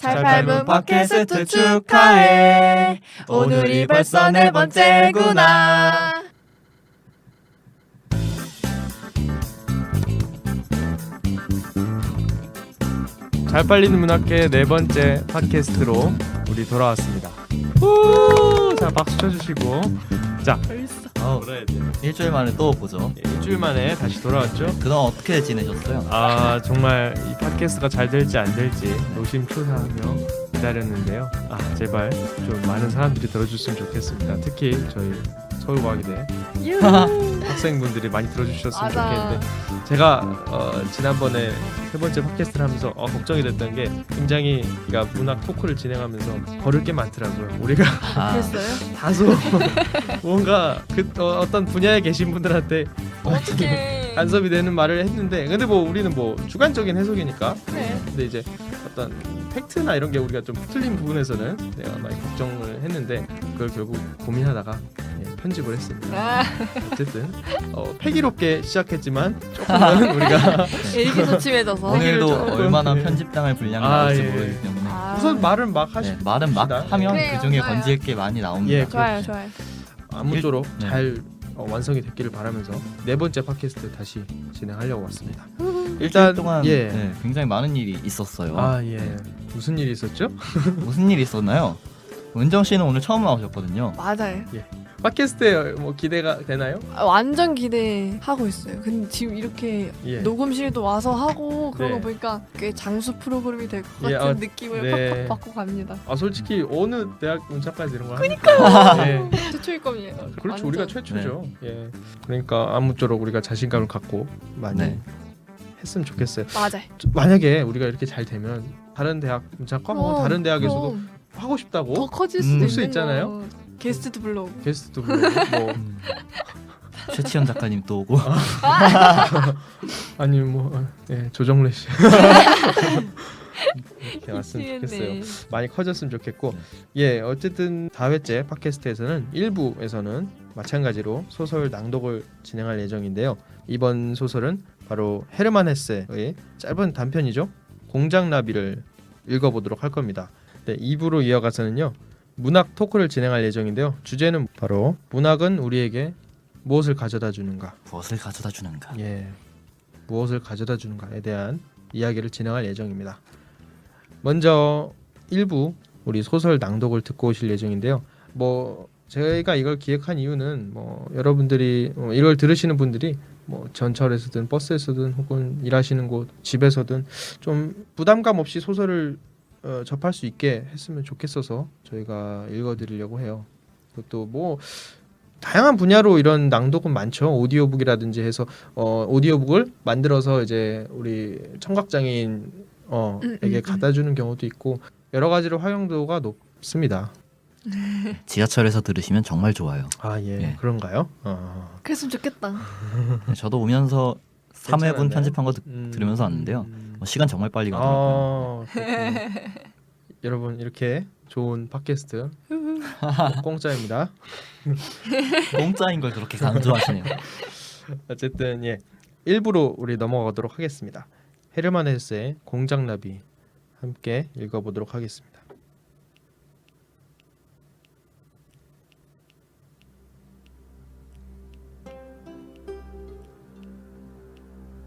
잘 밟은 팟캐스트 축하해. 오늘이 벌써 4번째구나. 잘 팔리는 문학회 4번째 팟캐스트로 우리 돌아왔습니다. 우! 자, 박수 쳐주시고. 자, 그래, 일주일 만에 또 보죠. 일주일 만에 다시 돌아왔죠. 그동안 어떻게 지내셨어요? 아, 정말 이 팟캐스트가 잘 될지 안 될지 노심초사하며 기다렸는데요. 아, 제발 좀 많은 사람들이 들어줬으면 좋겠습니다. 특히 저희 서울과학대 학생분들이 많이 들어주셨으면 좋겠는데, 제가 지난번에 3번째 팟캐스트를 하면서 걱정이 됐던 게, 굉장히 그러니까 문학 토크를 진행하면서 걸을 게 많더라고요. 우리가 그랬어요? 다소 뭔가 어떤 분야에 계신 분들한테 어떻게 간섭이 되는 말을 했는데, 근데 뭐 우리는 뭐 주관적인 해석이니까. 네. 근데 이제 어떤 팩트나 이런 게 우리가 좀 틀린 부분에서는 내가 많이 걱정을 했는데, 그걸 결국 고민하다가 편집을 했습니다. 어쨌든 패기롭게 시작했지만 조금은 우리가 일기소침해져서 오늘도 조금, 얼마나 예. 편집당할 분량이 나올지 예. 모르기 때문에 우선 말은 막 하시. 말은 막 하면 그래요, 그 중에 좋아요. 건질 게 많이 나옵니다. 예, 좋아요, 좋아요. 아무쪼록 네. 잘 완성이 됐기를 바라면서 4번째 팟캐스트 다시 진행하려고 왔습니다. 일주일 동안 예. 굉장히 많은 일이 있었어요. 예. 무슨 일이 있었죠? 무슨 일이 있었나요? 은정 씨는 오늘 처음 나오셨거든요. 맞아요. 팟캐스트에 뭐 기대가 되나요? 완전 기대하고 있어요. 근데 지금 이렇게 예. 녹음실도 와서 하고 그런 네. 거 보니까 꽤 장수 프로그램이 될 것 예, 같은 느낌을 네. 팍팍 받고 갑니다. 솔직히 어느 대학 문자까지 이런 거 하니까. 예. 최초일 겁니다. 그렇죠. 완전. 우리가 최초죠. 예. 그러니까 아무쪼록 우리가 자신감을 갖고 많이 네. 했으면 좋겠어요. 맞아요. 만약에 우리가 이렇게 잘 되면 다른 대학 문자과 다른 대학에서도 그럼 하고 싶다고 더 커질 음. 수도 볼 있는 수 있잖아요. 거. 게스트도 불러오고. 게스트도 부르고 뭐 최치현 작가님 또 오고 아니 뭐 조정래 씨 이렇게 왔으면 좋겠어요. 미치겠네. 많이 커졌으면 좋겠고, 네. 어쨌든 4회째 팟캐스트에서는 1부에서는 마찬가지로 소설 낭독을 진행할 예정인데요. 이번 소설은 바로 헤르만 헤세의 짧은 단편이죠. 공장나비를 읽어보도록 할 겁니다. 2부로 이어가서는요, 문학 토크를 진행할 예정인데요. 주제는 바로 문학은 우리에게 무엇을 가져다 주는가? 무엇을 가져다 주는가? 무엇을 가져다 주는가에 대한 이야기를 진행할 예정입니다. 먼저 1부 우리 소설 낭독을 듣고 오실 예정인데요. 뭐 저희가 이걸 기획한 이유는 뭐 여러분들이 이걸 들으시는 분들이 뭐 전철에서든 버스에서든 혹은 일하시는 곳 집에서든 좀 부담감 없이 소설을 접할 수 있게 했으면 좋겠어서 저희가 읽어드리려고 해요. 그것도 뭐 다양한 분야로 이런 낭독은 많죠. 오디오북이라든지 해서 오디오북을 만들어서 이제 우리 청각장애인 에게 갖다 주는 경우도 있고, 여러 가지로 활용도가 높습니다. 지하철에서 들으시면 정말 좋아요. 예. 그런가요? 그랬으면 좋겠다. 저도 오면서 3회분 괜찮았나요? 편집한 거 들으면서 왔는데요. 시간 정말 빨리 가더라고요. 여러분, 이렇게 좋은 팟캐스트 공짜입니다. 공짜인 걸 그렇게 강조하시네요. 어쨌든 1부로 우리 넘어가도록 하겠습니다. 헤르만 헤세의 공장나비 함께 읽어보도록 하겠습니다.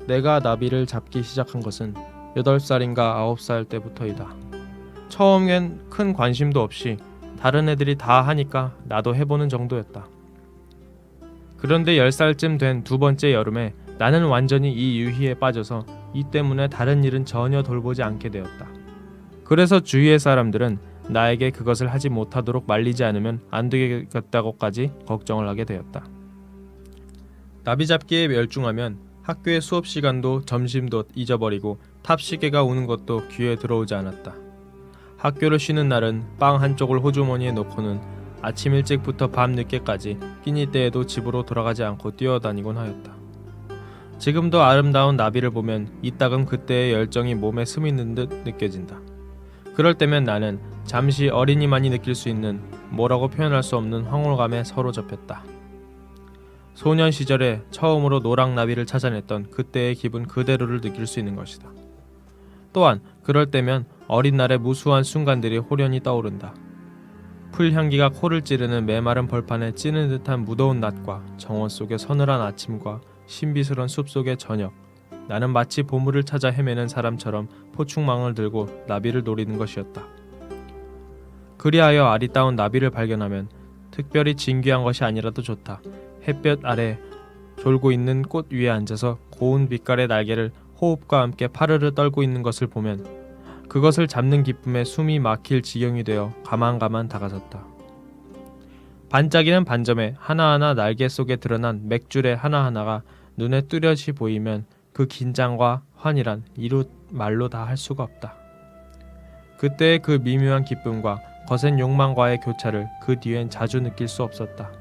내가 나비를 잡기 시작한 것은 8살인가 9살 때부터이다. 처음엔 큰 관심도 없이 다른 애들이 다 하니까 나도 해보는 정도였다. 그런데 10살쯤 된 2번째 여름에 나는 완전히 이 유희에 빠져서 이 때문에 다른 일은 전혀 돌보지 않게 되었다. 그래서 주위의 사람들은 나에게 그것을 하지 못하도록 말리지 않으면 안 되겠다고까지 걱정을 하게 되었다. 나비 잡기에 열중하면 학교의 수업 시간도 점심도 잊어버리고 탑시계가 우는 것도 귀에 들어오지 않았다. 학교를 쉬는 날은 빵 한쪽을 호주머니에 넣고는 아침 일찍부터 밤 늦게까지 끼니 때에도 집으로 돌아가지 않고 뛰어다니곤 하였다. 지금도 아름다운 나비를 보면 이따금 그때의 열정이 몸에 스미는 듯 느껴진다. 그럴 때면 나는 잠시 어린이만이 느낄 수 있는 뭐라고 표현할 수 없는 황홀감에 사로잡혔다. 소년 시절에 처음으로 노랑나비를 찾아냈던 그때의 기분 그대로를 느낄 수 있는 것이다. 또한 그럴 때면 어린 날의 무수한 순간들이 호련히 떠오른다. 풀 향기가 코를 찌르는 메마른 벌판에 찌는 듯한 무더운 낮과 정원 속의 서늘한 아침과 신비스러운 숲속의 저녁. 나는 마치 보물을 찾아 헤매는 사람처럼 포충망을 들고 나비를 노리는 것이었다. 그리하여 아리따운 나비를 발견하면 특별히 진귀한 것이 아니라도 좋다. 햇볕 아래 졸고 있는 꽃 위에 앉아서 고운 빛깔의 날개를 호흡과 함께 파르르 떨고 있는 것을 보면 그것을 잡는 기쁨에 숨이 막힐 지경이 되어 가만가만 다가섰다. 반짝이는 반점에 하나하나 날개 속에 드러난 맥줄의 하나하나가 눈에 뚜렷이 보이면 그 긴장과 환희란 이루 말로 다 할 수가 없다. 그때의 그 미묘한 기쁨과 거센 욕망과의 교차를 그 뒤엔 자주 느낄 수 없었다.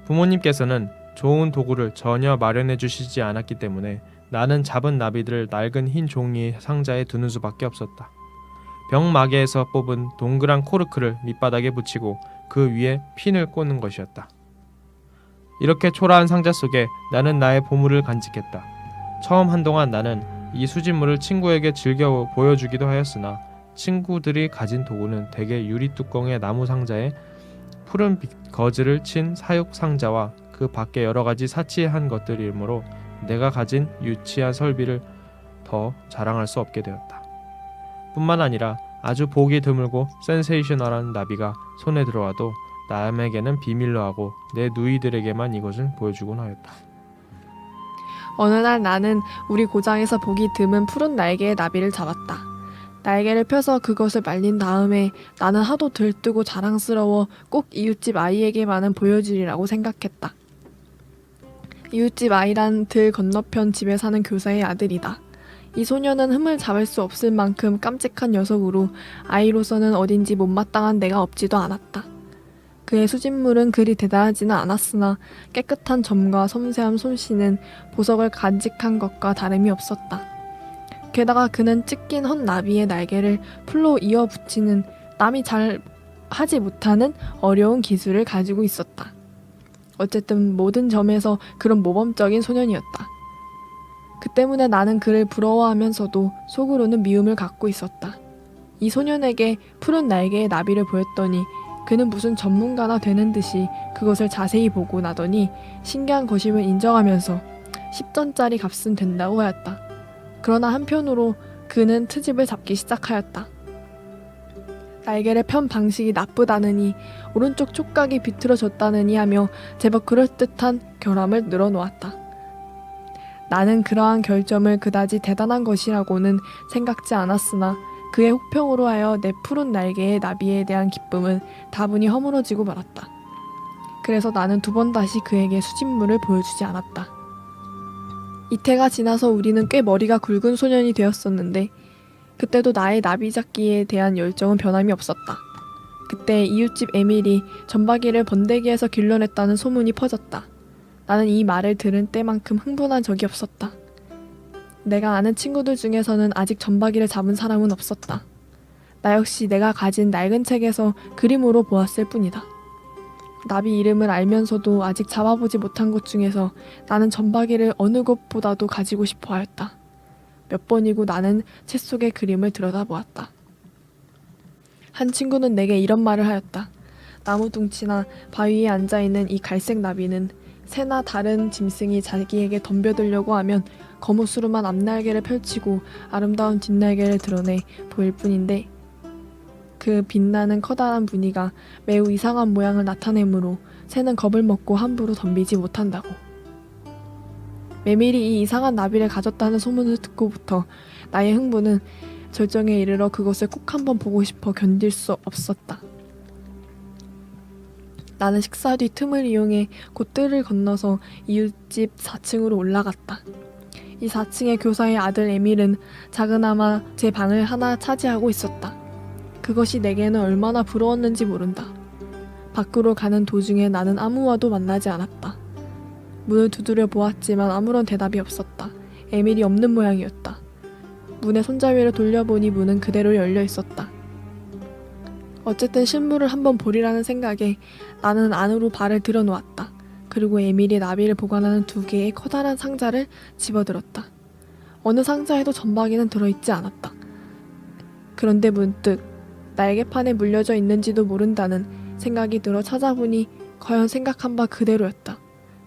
부모님께서는 좋은 도구를 전혀 마련해 주시지 않았기 때문에 나는 잡은 나비들을 낡은 흰 종이의 상자에 두는 수밖에 없었다. 병마개에서 뽑은 동그란 코르크를 밑바닥에 붙이고 그 위에 핀을 꽂는 것이었다. 이렇게 초라한 상자 속에 나는 나의 보물을 간직했다. 처음 한동안 나는 이 수집물을 친구에게 즐겨 보여주기도 하였으나 친구들이 가진 도구는 대개 유리 뚜껑의 나무 상자에 푸른 거즈를 친 사육 상자와 그 밖에 여러 가지 사치한 것들이므로 내가 가진 유치한 설비를 더 자랑할 수 없게 되었다. 뿐만 아니라 아주 보기 드물고 센세이셔널한 나비가 손에 들어와도 남에게는 비밀로 하고 내 누이들에게만 이것을 보여주곤 하였다. 어느 날 나는 우리 고장에서 보기 드문 푸른 날개의 나비를 잡았다. 날개를 펴서 그것을 말린 다음에 나는 하도 들뜨고 자랑스러워 꼭 이웃집 아이에게만은 보여주리라고 생각했다. 이웃집 아이란 들 건너편 집에 사는 교사의 아들이다. 이 소녀는 흠을 잡을 수 없을 만큼 깜찍한 녀석으로 아이로서는 어딘지 못마땅한 데가 없지도 않았다. 그의 수집물은 그리 대단하지는 않았으나 깨끗한 점과 섬세한 솜씨는 보석을 간직한 것과 다름이 없었다. 게다가 그는 찢긴 헛 나비의 날개를 풀로 이어 붙이는 남이 잘 하지 못하는 어려운 기술을 가지고 있었다. 어쨌든 모든 점에서 그런 모범적인 소년이었다. 그 때문에 나는 그를 부러워하면서도 속으로는 미움을 갖고 있었다. 이 소년에게 푸른 날개의 나비를 보였더니 그는 무슨 전문가나 되는 듯이 그것을 자세히 보고 나더니 신기한 것임을 인정하면서 10전짜리 값은 된다고 하였다. 그러나 한편으로 그는 트집을 잡기 시작하였다. 날개를 편 방식이 나쁘다느니 오른쪽 촉각이 비틀어졌다느니 하며 제법 그럴듯한 결함을 늘어놓았다. 나는 그러한 결점을 그다지 대단한 것이라고는 생각지 않았으나 그의 혹평으로 하여 내 푸른 날개의 나비에 대한 기쁨은 다분히 허물어지고 말았다. 그래서 나는 두 번 다시 그에게 수집물을 보여주지 않았다. 이태가 지나서 우리는 꽤 머리가 굵은 소년이 되었었는데 그때도 나의 나비 잡기에 대한 열정은 변함이 없었다. 그때 이웃집 에밀이 점박이를 번데기에서 길러냈다는 소문이 퍼졌다. 나는 이 말을 들은 때만큼 흥분한 적이 없었다. 내가 아는 친구들 중에서는 아직 점박이를 잡은 사람은 없었다. 나 역시 내가 가진 낡은 책에서 그림으로 보았을 뿐이다. 나비 이름을 알면서도 아직 잡아보지 못한 것 중에서 나는 점박이를 어느 것보다도 가지고 싶어 하였다. 몇 번이고 나는 책 속의 그림을 들여다보았다. 한 친구는 내게 이런 말을 하였다. 나무둥치나 바위에 앉아있는 이 갈색 나비는 새나 다른 짐승이 자기에게 덤벼들려고 하면 거무스름한 앞날개를 펼치고 아름다운 뒷날개를 드러내 보일 뿐인데 그 빛나는 커다란 무늬가 매우 이상한 모양을 나타내므로 새는 겁을 먹고 함부로 덤비지 못한다고. 메밀이 이 이상한 나비를 가졌다는 소문을 듣고부터 나의 흥분은 절정에 이르러 그것을 꼭 한번 보고 싶어 견딜 수 없었다. 나는 식사 뒤 틈을 이용해 곧 뜰을 건너서 이웃집 4층으로 올라갔다. 이 4층의 교사의 아들 에밀은 작은아마 제 방을 하나 차지하고 있었다. 그것이 내게는 얼마나 부러웠는지 모른다. 밖으로 가는 도중에 나는 아무와도 만나지 않았다. 문을 두드려 보았지만 아무런 대답이 없었다. 에밀이 없는 모양이었다. 문의 손잡이를 돌려보니 문은 그대로 열려 있었다. 어쨌든 실물을 한번 보리라는 생각에 나는 안으로 발을 들여놓았다. 그리고 에밀이 나비를 보관하는 2개의 커다란 상자를 집어들었다. 어느 상자에도 점박이는 들어있지 않았다. 그런데 문득 날개판에 물려져 있는지도 모른다는 생각이 들어 찾아보니 과연 생각한 바 그대로였다.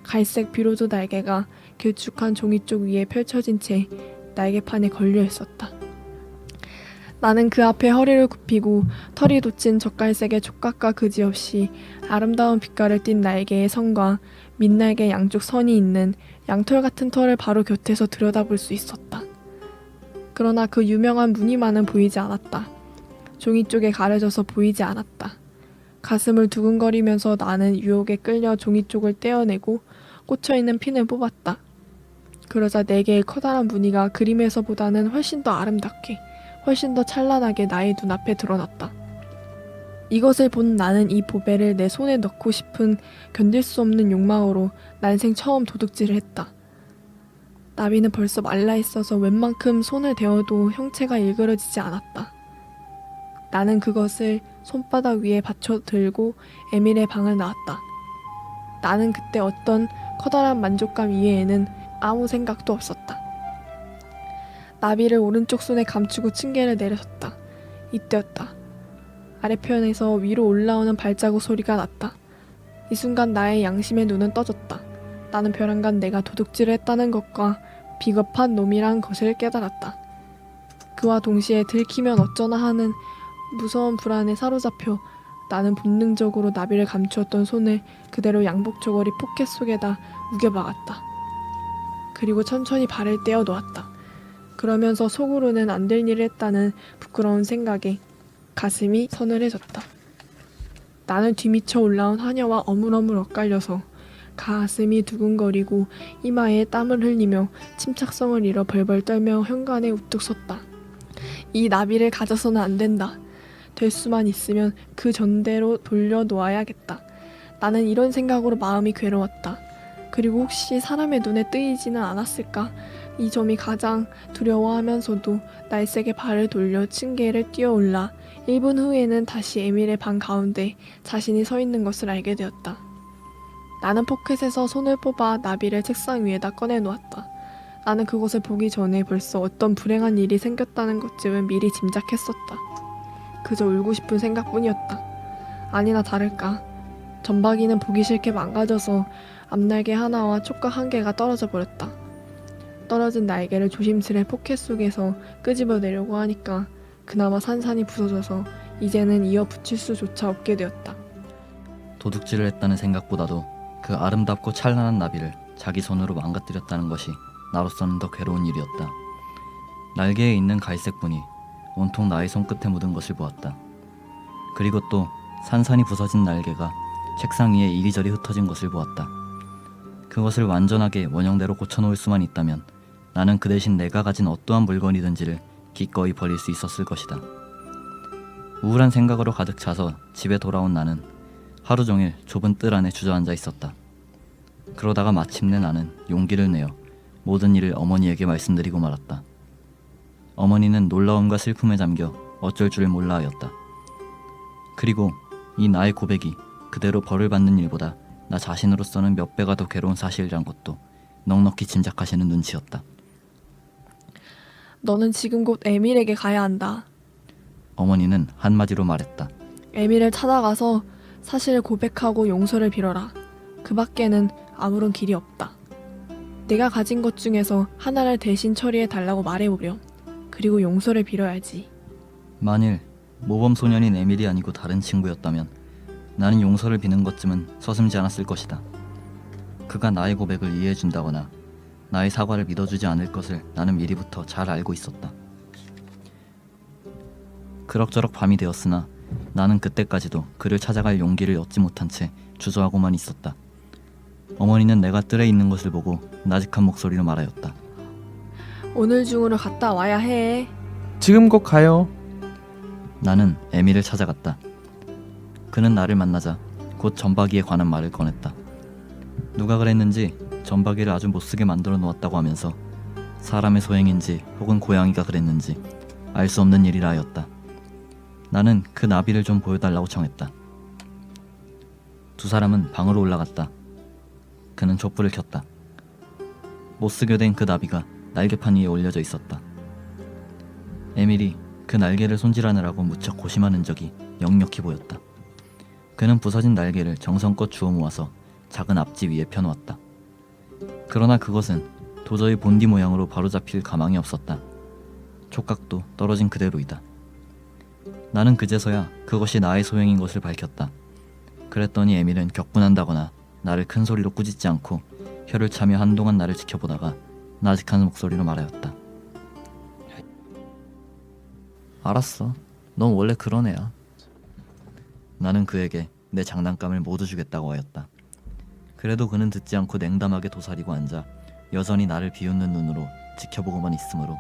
갈색 비로소 날개가 길쭉한 종이 쪽 위에 펼쳐진 채 날개판에 걸려 있었다. 나는 그 앞에 허리를 굽히고 털이 돋친 젓갈색의 촉각과 그지없이 아름다운 빛깔을 띤 날개의 선과 밑날개 양쪽 선이 있는 양털 같은 털을 바로 곁에서 들여다볼 수 있었다. 그러나 그 유명한 무늬만은 보이지 않았다. 종이 쪽에 가려져서 보이지 않았다. 가슴을 두근거리면서 나는 유혹에 끌려 종이 쪽을 떼어내고 꽂혀있는 핀을 뽑았다. 그러자 4개의 커다란 무늬가 그림에서보다는 훨씬 더 아름답게, 훨씬 더 찬란하게 나의 눈앞에 드러났다. 이것을 본 나는 이 보배를 내 손에 넣고 싶은 견딜 수 없는 욕망으로 난생 처음 도둑질을 했다. 나비는 벌써 말라있어서 웬만큼 손을 대어도 형체가 일그러지지 않았다. 나는 그것을 손바닥 위에 받쳐 들고 에밀의 방을 나왔다. 나는 그때 어떤 커다란 만족감 이외에는 아무 생각도 없었다. 나비를 오른쪽 손에 감추고 층계를 내려섰다. 이때였다. 아래편에서 위로 올라오는 발자국 소리가 났다. 이 순간 나의 양심의 눈은 떠졌다. 나는 벼랑간 내가 도둑질을 했다는 것과 비겁한 놈이란 것을 깨달았다. 그와 동시에 들키면 어쩌나 하는 무서운 불안에 사로잡혀 나는 본능적으로 나비를 감추었던 손을 그대로 양복 저고리 포켓 속에다 우겨박았다. 그리고 천천히 발을 떼어 놓았다. 그러면서 속으로는 안 될 일을 했다는 부끄러운 생각에 가슴이 서늘해졌다. 나는 뒤미쳐 올라온 하녀와 어물어물 엇갈려서 가슴이 두근거리고 이마에 땀을 흘리며 침착성을 잃어 벌벌 떨며 현관에 우뚝 섰다. 이 나비를 가져서는 안 된다. 될 수만 있으면 그 전대로 돌려놓아야겠다. 나는 이런 생각으로 마음이 괴로웠다. 그리고 혹시 사람의 눈에 뜨이지는 않았을까? 이 점이 가장 두려워하면서도 날쌔게 발을 돌려 층계를 뛰어올라 1분 후에는 다시 에밀의 방 가운데 자신이 서 있는 것을 알게 되었다. 나는 포켓에서 손을 뽑아 나비를 책상 위에다 꺼내놓았다. 나는 그것을 보기 전에 벌써 어떤 불행한 일이 생겼다는 것쯤은 미리 짐작했었다. 그저 울고 싶은 생각뿐이었다. 아니나 다를까 점박이는 보기 싫게 망가져서 앞날개 하나와 촉각 1개가 떨어져 버렸다. 떨어진 날개를 조심스레 포켓 속에서 끄집어내려고 하니까 그나마 산산이 부서져서 이제는 이어 붙일 수조차 없게 되었다. 도둑질을 했다는 생각보다도 그 아름답고 찬란한 나비를 자기 손으로 망가뜨렸다는 것이 나로서는 더 괴로운 일이었다. 날개에 있는 갈색 분이 온통 나의 손끝에 묻은 것을 보았다. 그리고 또 산산이 부서진 날개가 책상 위에 이리저리 흩어진 것을 보았다. 그것을 완전하게 원형대로 고쳐놓을 수만 있다면 나는 그 대신 내가 가진 어떠한 물건이든지를 기꺼이 버릴 수 있었을 것이다. 우울한 생각으로 가득 차서 집에 돌아온 나는 하루 종일 좁은 뜰 안에 주저앉아 있었다. 그러다가 마침내 나는 용기를 내어 모든 일을 어머니에게 말씀드리고 말았다. 어머니는 놀라움과 슬픔에 잠겨 어쩔 줄을 몰라 하였다. 그리고 이 나의 고백이 그대로 벌을 받는 일보다 나 자신으로서는 몇 배가 더 괴로운 사실이란 것도 넉넉히 짐작하시는 눈치였다. 너는 지금 곧 에밀에게 가야 한다. 어머니는 한마디로 말했다. 에밀을 찾아가서 사실을 고백하고 용서를 빌어라. 그 밖에는 아무런 길이 없다. 내가 가진 것 중에서 하나를 대신 처리해 달라고 말해보렴. 그리고 용서를 빌어야지. 만일 모범 소년인 에밀이 아니고 다른 친구였다면 나는 용서를 비는 것쯤은 서슴지 않았을 것이다. 그가 나의 고백을 이해해준다거나 나의 사과를 믿어주지 않을 것을 나는 미리부터 잘 알고 있었다. 그럭저럭 밤이 되었으나 나는 그때까지도 그를 찾아갈 용기를 얻지 못한 채 주저하고만 있었다. 어머니는 내가 뜰에 있는 것을 보고 나직한 목소리로 말하였다. 오늘 중으로 갔다 와야 해. 지금 곧 가요. 나는 에밀을 찾아갔다. 그는 나를 만나자 곧 점박이에 관한 말을 꺼냈다. 누가 그랬는지 점박이를 아주 못쓰게 만들어 놓았다고 하면서 사람의 소행인지 혹은 고양이가 그랬는지 알 수 없는 일이라 하였다. 나는 그 나비를 좀 보여달라고 청했다. 두 사람은 방으로 올라갔다. 그는 촛불을 켰다. 못쓰게 된 그 나비가 날개판 위에 올려져 있었다. 에밀이 그 날개를 손질하느라고 무척 고심한 흔적이 역력히 보였다. 그는 부서진 날개를 정성껏 주워 모아서 작은 앞지 위에 펴놓았다. 그러나 그것은 도저히 본디 모양으로 바로잡힐 가망이 없었다. 촉각도 떨어진 그대로이다. 나는 그제서야 그것이 나의 소행인 것을 밝혔다. 그랬더니 에밀은 격분한다거나 나를 큰 소리로 꾸짖지 않고 혀를 차며 한동안 나를 지켜보다가 나직한 목소리로 말하였다. 알았어. 넌 원래 그런 애야. 나는 그에게 내 장난감을 모두 주겠다고 하였다. 그래도 그는 듣지 않고 냉담하게 도사리고 앉아 여전히 나를 비웃는 눈으로 지켜보고만 있으므로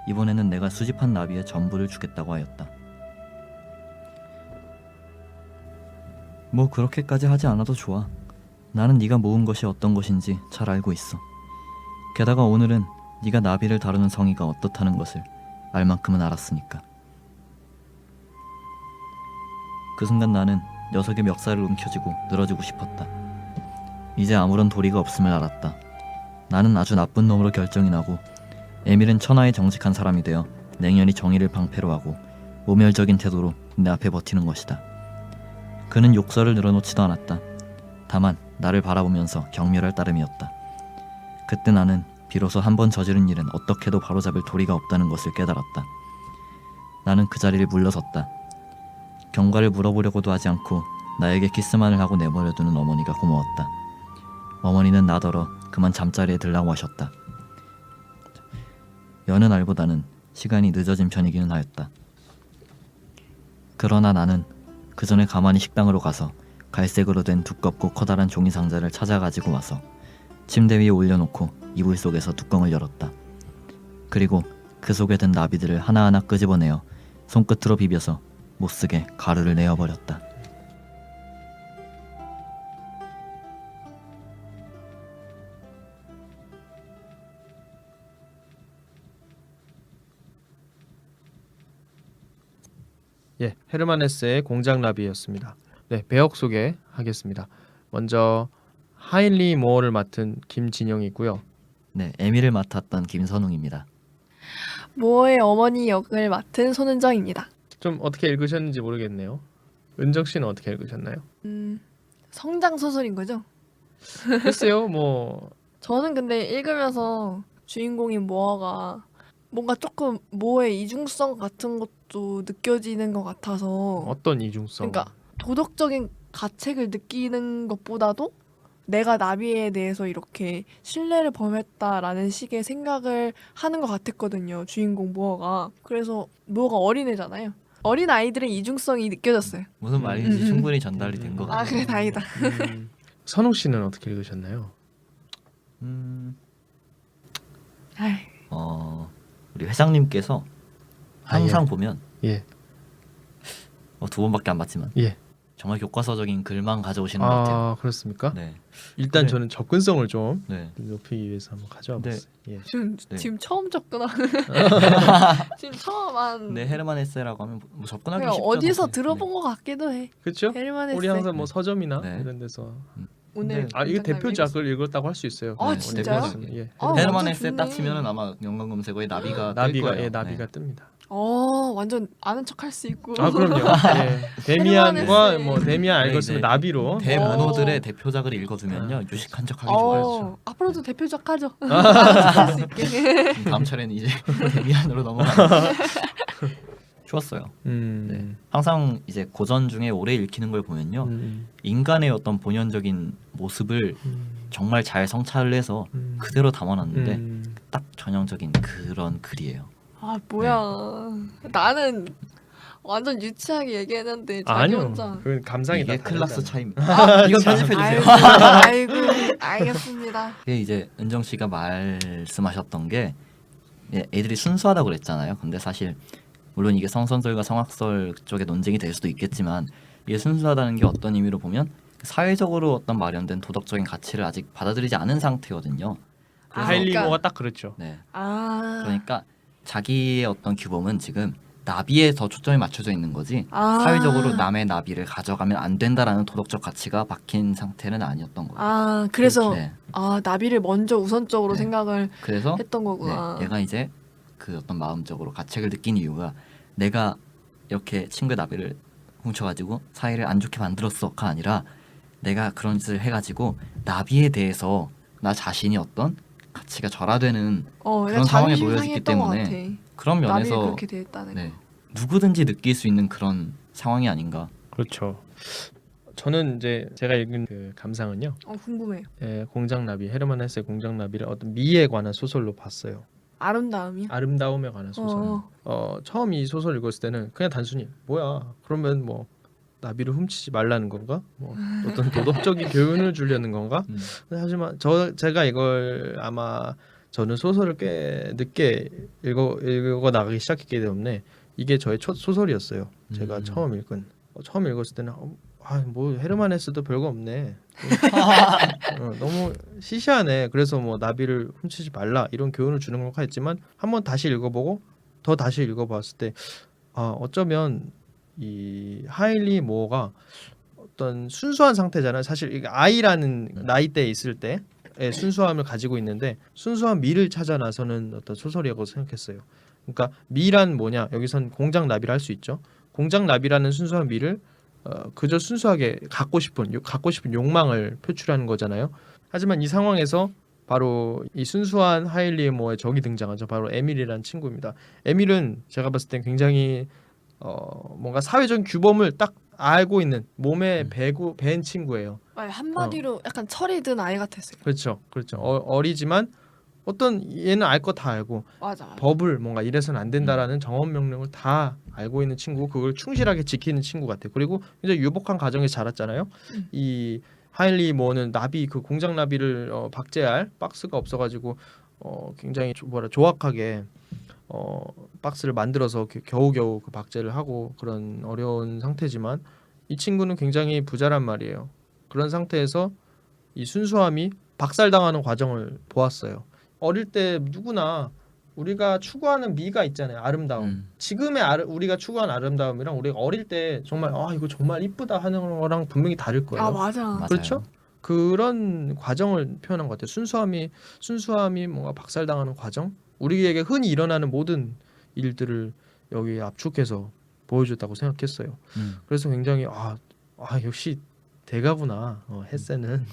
이번에는 내가 수집한 나비의 전부를 주겠다고 하였다. 뭐 그렇게까지 하지 않아도 좋아. 나는 네가 모은 것이 어떤 것인지 잘 알고 있어. 게다가 오늘은 네가 나비를 다루는 성의가 어떻다는 것을 알 만큼은 알았으니까. 그 순간 나는 녀석의 멱살을 움켜쥐고 늘어지고 싶었다. 이제 아무런 도리가 없음을 알았다. 나는 아주 나쁜 놈으로 결정이 나고 에밀은 천하의 정직한 사람이 되어 냉연히 정의를 방패로 하고 모멸적인 태도로 내 앞에 버티는 것이다. 그는 욕설을 늘어놓지도 않았다. 다만 나를 바라보면서 경멸할 따름이었다. 그때 나는 비로소 한 번 저지른 일은 어떻게도 바로잡을 도리가 없다는 것을 깨달았다. 나는 그 자리를 물러섰다. 경과를 물어보려고도 하지 않고 나에게 키스만을 하고 내버려두는 어머니가 고마웠다. 어머니는 나더러 그만 잠자리에 들라고 하셨다. 여느 날보다는 시간이 늦어진 편이기는 하였다. 그러나 나는 그 전에 가만히 식당으로 가서 갈색으로 된 두껍고 커다란 종이 상자를 찾아가지고 와서 침대 위에 올려놓고 이불 속에서 뚜껑을 열었다. 그리고 그 속에 든 나비들을 하나하나 끄집어내어 손끝으로 비벼서 못쓰게 가루를 내어버렸다. 예, 헤르만 헤세의 공장나비였습니다. 네, 배역 소개하겠습니다. 먼저 하인리 모어를 맡은 김진영이고요. 네, 에밀을 맡았던 김선웅입니다. 모어의 어머니 역을 맡은 손은정입니다. 좀 어떻게 읽으셨는지 모르겠네요. 은정 씨는 어떻게 읽으셨나요? 성장 소설인 거죠? 글쎄요, 뭐 저는 근데 읽으면서 주인공인 모어가 뭔가 조금 모어의 이중성 같은 것도 느껴지는 것 같아서 어떤 이중성? 그러니까 도덕적인 가책을 느끼는 것보다도 내가 나비에 대해서 이렇게 신뢰를 범했다라는 식의 생각을 하는 것 같았거든요. 주인공 모어가. 그래서 모어가 어린애잖아요. 어린 아이들의 이중성이 느껴졌어요. 무슨 말인지 충분히 전달이 된 것 아 같아요. 그래 다행이다. 선웅 씨는 어떻게 읽으셨나요? 아이, 우리 회장님께서 항상 보면 예, 두 번밖에 안 봤지만 예. 정말 교과서적인 글만 가져오시는 것 같아요. 아, 그렇습니까? 네, 일단 그래. 저는 접근성을 좀 네. 높이기 위해서 한번 가져와 네. 봤어요. 예. 네. 지금 처음 접근하는 지금 처음 한 네, 헤르만 헤세라고 하면 뭐 접근하기 그냥 쉽죠. 어디서 사실. 들어본 것 같기도 해. 그렇죠? 헤르만 헤세. 우리 항상 뭐 서점이나 네. 이런 데서 오늘 아 이게 공장나비 대표작을 읽었다고 할 수 있어요. 아, 네, 진짜요? 대표작은, 예. 아, 헤르만 완전 헤세 좋네. 딱 치면은 아마 연관 검색어에 나비가 뜰 나비가 거예요. 예, 나비가 네. 뜹니다. 완전 아는 척 할 수 있고. 아 그럼요. 예. 데미안과 헤르만 뭐 데미안 네, 알것으면 네. 나비로 대문호들의 대표작을 읽어두면요 유식한 척하기 좋아요. 앞으로도 대표작 하죠. 할 수 있게. 다음 차례는 이제 데미안으로 넘어가요. 좋았어요. 네. 항상 이제 고전 중에 오래 읽히는 걸 보면요 인간의 어떤 본연적인 모습을 정말 잘 성찰을 해서 그대로 담아놨는데 딱 전형적인 그런 글이에요. 아 뭐야. 나는 완전 유치하게 얘기했는데 자기 아니요. 혼자. 그건 감상이 이게 다 클라스 다르잖아요. 차이입니다. 이건 편집해 주세요. 아이고 알겠습니다. 이게 이제 은정 씨가 말씀하셨던 게 애들이 순수하다고 그랬잖아요. 근데 사실 물론 이게 성선설과 성악설 쪽에 논쟁이 될 수도 있겠지만 이게 순수하다는 게 어떤 의미로 보면 사회적으로 어떤 마련된 도덕적인 가치를 아직 받아들이지 않은 상태거든요. 그래서 하일리모가 딱 그렇죠. 네. 아 그러니까 자기의 어떤 규범은 지금 나비에 더 초점이 맞춰져 있는 거지 아. 사회적으로 남의 나비를 가져가면 안 된다라는 도덕적 가치가 박힌 상태는 아니었던 거예요. 아 그래서 네. 나비를 먼저 우선적으로 네. 생각을 그래서 했던 거구나. 얘가 이제 그 어떤 마음적으로 가책을 느낀 이유가 내가 이렇게 친구의 나비를 훔쳐가지고 사이를 안 좋게 만들었어가 아니라 내가 그런 짓을 해가지고 나비에 대해서 나 자신이 어떤 가치가 절하되는 그런 상황에 자존심 놓여졌기 상했던 것 때문에 같아. 그런 나비 면에서 그렇게 됐다는 네, 거. 누구든지 느낄 수 있는 그런 상황이 아닌가. 그렇죠. 저는 이제 제가 읽은 그 감상은요. 궁금해요. 공장나비 헤르만 헤세의 공장나비를 어떤 미에 관한 소설로 봤어요. 아름다움이요? 아름다움에 관한 소설. 처음 이 소설 읽었을 때는 그냥 단순히 뭐야 그러면 뭐 나비를 훔치지 말라는 건가? 뭐 어떤 도덕적인 교훈을 주려는 건가? 하지만 제가 이걸 아마 저는 소설을 꽤 늦게 읽어 나가기 시작했기 때문에 이게 저의 첫 소설이었어요. 제가 처음 읽었을 때는 뭐 헤르만 헤세도 별거 없네. 너무 시시하네. 그래서 뭐 나비를 훔치지 말라 이런 교훈을 주는 건가 했지만 한번 다시 읽어보고 더 다시 읽어봤을 때 어쩌면 이 하일리 모어가 어떤 순수한 상태잖아요. 사실 이게 아이라는 나이대에 있을 때의 순수함을 가지고 있는데 순수한 미를 찾아 나서는 어떤 소설이라고 생각했어요. 그러니까 미란 뭐냐? 여기선 공장 나비를 할 수 있죠. 공장 나비라는 순수한 미를 그저 순수하게 갖고 싶은 욕망을 표출하는 거잖아요. 하지만 이 상황에서 바로 이 순수한 하일리의 모어의 적이 등장하죠. 바로 에밀이라는 친구입니다. 에밀은 제가 봤을 땐 굉장히 뭔가 사회적 규범을 딱 알고 있는 몸에 밴 친구예요. 한마디로 약간 철이 든 아이 같았어요. 그렇죠. 어리지만 어떤 얘는 알 거 다 알고 맞아. 법을 뭔가 이래서는 안 된다라는 정원 명령을 다 알고 있는 친구고 그걸 충실하게 지키는 친구 같아요. 그리고 이제 유복한 가정에서 자랐잖아요. 이 하일리 모어는 나비 그 공장 나비를 박제할 박스가 없어가지고 굉장히 조악하게 박스를 만들어서 겨우겨우 그 박제를 하고 그런 어려운 상태지만 이 친구는 굉장히 부자란 말이에요. 그런 상태에서 이 순수함이 박살당하는 과정을 보았어요. 어릴 때 누구나 우리가 추구하는 미가 있잖아요. 아름다움. 지금의 우리가 추구하는 아름다움이랑 우리가 어릴 때 정말 이거 정말 이쁘다 하는 거랑 분명히 다를 거예요. 맞아. 그렇죠? 그런 과정을 표현한 것 같아요. 순수함이 뭔가 박살당하는 과정. 우리에게 흔히 일어나는 모든 일들을 여기에 압축해서 보여줬다고 생각했어요. 그래서 굉장히 역시 대가구나 헤세는.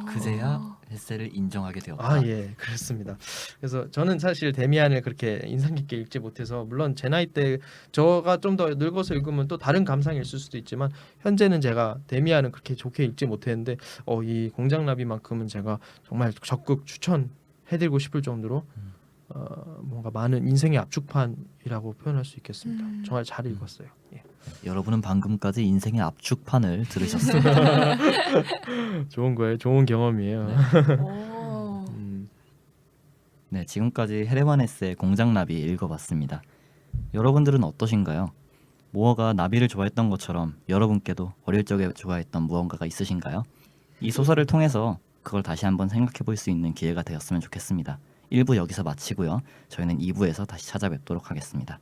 그제야 헤세를 인정하게 되었다. 예, 그렇습니다. 그래서 저는 사실 데미안을 그렇게 인상 깊게 읽지 못해서 물론 제 나이 때 저가 좀 더 늙어서 읽으면 또 다른 감상이 있을 수도 있지만 현재는 제가 데미안은 그렇게 좋게 읽지 못했는데 이 공장나비만큼은 제가 정말 적극 추천해드리고 싶을 정도로 뭔가 많은 인생의 압축판이라고 표현할 수 있겠습니다. 정말 잘 읽었어요. 예. 여러분은 방금까지 인생의 압축판을 들으셨습니다. 좋은 거예요. 좋은 경험이에요. 네, 지금까지 헤르만 헤세의 공장나비 읽어봤습니다. 여러분들은 어떠신가요? 모어가 나비를 좋아했던 것처럼 여러분께도 어릴 적에 좋아했던 무언가가 있으신가요? 이 소설을 통해서 그걸 다시 한번 생각해 볼 수 있는 기회가 되었으면 좋겠습니다. 1부 여기서 마치고요. 저희는 2부에서 다시 찾아뵙도록 하겠습니다.